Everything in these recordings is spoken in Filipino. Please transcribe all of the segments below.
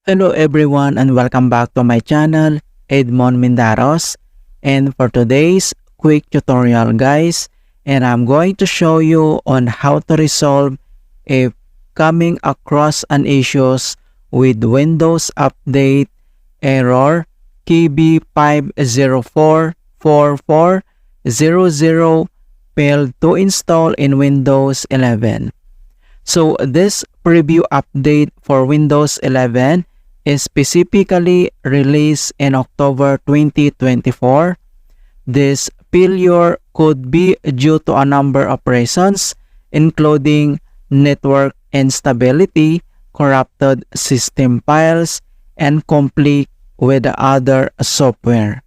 Hello everyone and welcome back to my channel, Edmund Mindaros. And for today's quick tutorial guys, and I'm going to show you on how to resolve if coming across an issues with Windows Update error KB5044400 failed to install in Windows 11. So this preview update for Windows 11 is specifically released in October 2024. This failure could be due to a number of reasons, including network instability, corrupted system files, and conflict with the other software.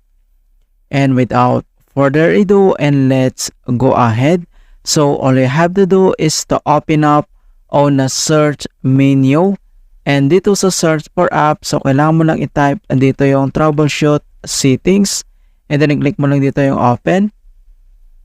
And without further ado, and let's go ahead. So all you have to do is to open up on the search menu, and dito sa search for app, so kailangan mo lang i-type dito yung troubleshoot settings, and then i-click mo lang dito yung open,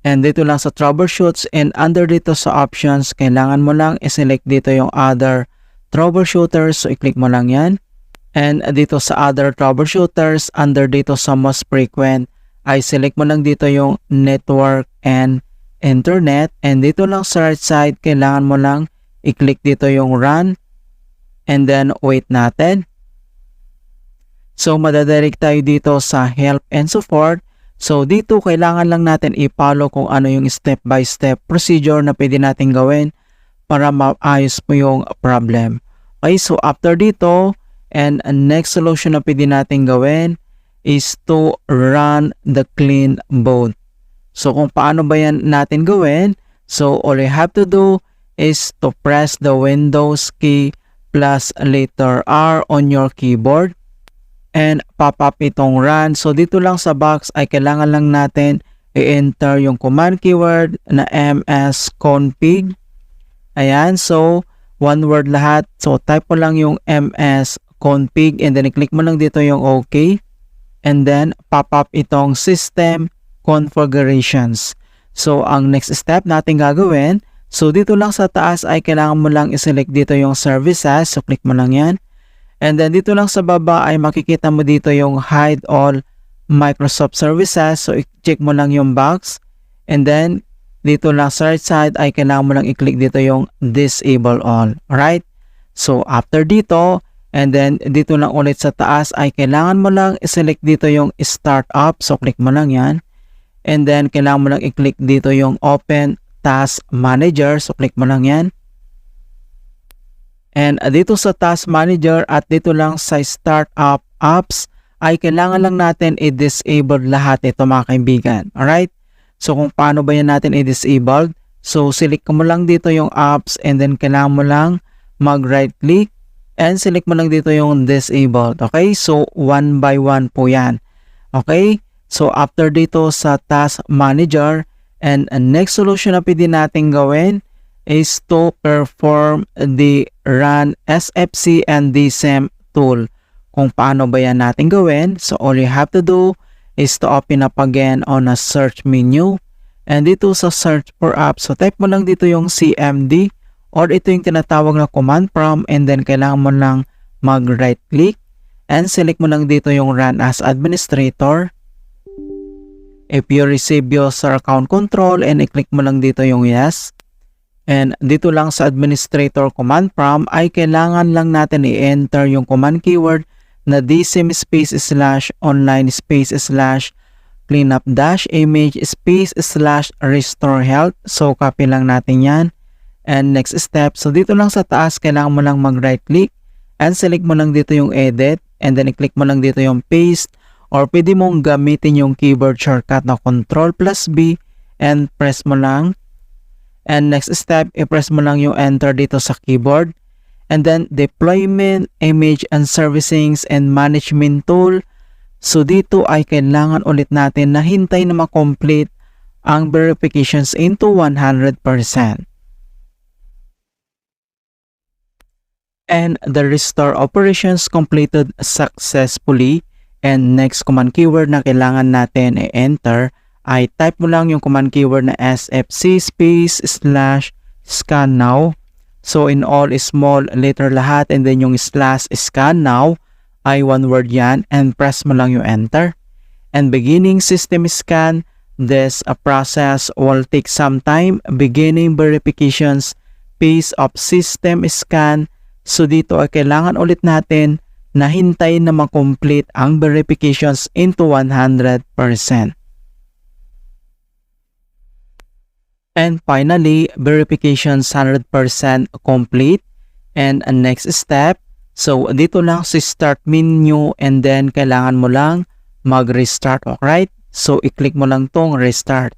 and dito lang sa troubleshoots, and under dito sa options, kailangan mo lang i-select dito yung other troubleshooters, so i-click mo lang yan, and dito sa other troubleshooters, under dito sa most frequent, ay select mo lang dito yung network and internet, and dito lang sa right side, kailangan mo lang i-click dito yung run, and then wait natin. So madadirect tayo dito sa help and support. So dito kailangan lang natin i-follow kung ano yung step by step procedure na pwede natin gawin para maayos mo yung problem. Okay, so after dito, and next solution na pwede natin gawin is to run the clean boot. So kung paano ba yan natin gawin, so all you have to do is to press the Windows key plus letter R on your keyboard and pop up itong run. So dito lang sa box ay kailangan lang natin i-enter yung command keyword na msconfig. Ayan, so one word lahat. So type mo lang yung msconfig and then i-click mo lang dito yung OK. And then pop up itong system configurations. So ang next step natin gagawin, so dito lang sa taas ay kailangan mo lang i-select dito yung services. So click mo lang yan. And then dito lang sa baba ay makikita mo dito yung hide all Microsoft services. So i-check mo lang yung box. And then dito lang sa right side ay kailangan mo lang i-click dito yung disable all. Alright? So after dito, and then dito lang ulit sa taas ay kailangan mo lang i-select dito yung startup. So click mo lang yan. And then kailangan mo lang i-click dito yung open Task Manager. So click mo lang yan. And dito sa Task Manager at dito lang sa Startup Apps ay kailangan lang natin i-disable lahat ito mga kaibigan. Alright? So kung paano ba yan natin i-disable? So select mo lang dito yung apps and then kailangan mo lang mag-right click and select mo lang dito yung disabled. Okay? So one by one po yan. Okay? So after dito sa Task Manager, and next solution na pwede natin gawin is to perform the RunSFCDM Tool. Kung paano ba yan natin gawin, so all you have to do is to open up again on a search menu. And dito sa search for app, so type mo lang dito yung CMD or ito yung tinatawag na command prompt, and then kailangan mo lang mag right click and select mo lang dito yung run as administrator. If you receive user account control, and i-click mo lang dito yung yes. And dito lang sa administrator command prompt ay kailangan lang natin i-enter yung command keyword na dsym space / online space / cleanup - image space / restore health. So copy lang natin yan. And next step, so dito lang sa taas kailangan mo lang mag right click and select mo lang dito yung edit, and then i-click mo lang dito yung paste. Or pwede mong gamitin yung keyboard shortcut na Ctrl+B and press mo lang. And next step, i-press mo lang yung enter dito sa keyboard. And then deployment, image and servicings and management tool. So dito ay kailangan ulit natin na hintay na ma-complete ang verifications into 100%. And the restore operations completed successfully. And next command keyword na kailangan natin i-enter ay type mo lang yung command keyword na sfc space / scan now. So in all small letter lahat and then yung /scan now. ay one word yan and press mo lang yung enter. And beginning system scan, this process will take some time. Beginning verifications, phase of system scan. So dito ay kailangan ulit natin na hintayin na ma-complete ang verifications into 100%. And finally, verifications 100% complete. And next step, so dito lang sa start menu and then kailangan mo lang mag-restart, alright? So i-click mo lang tong restart.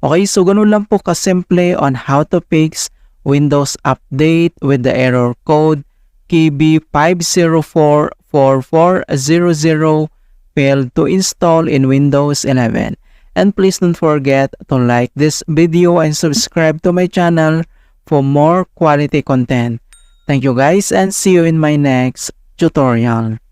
Okay, so ganun lang po kasimple on how to fix Windows Update with the error code KB5044400 failed to install in Windows 11. And please don't forget to like this video and subscribe to my channel for more quality content. Thank you guys and see you in my next tutorial.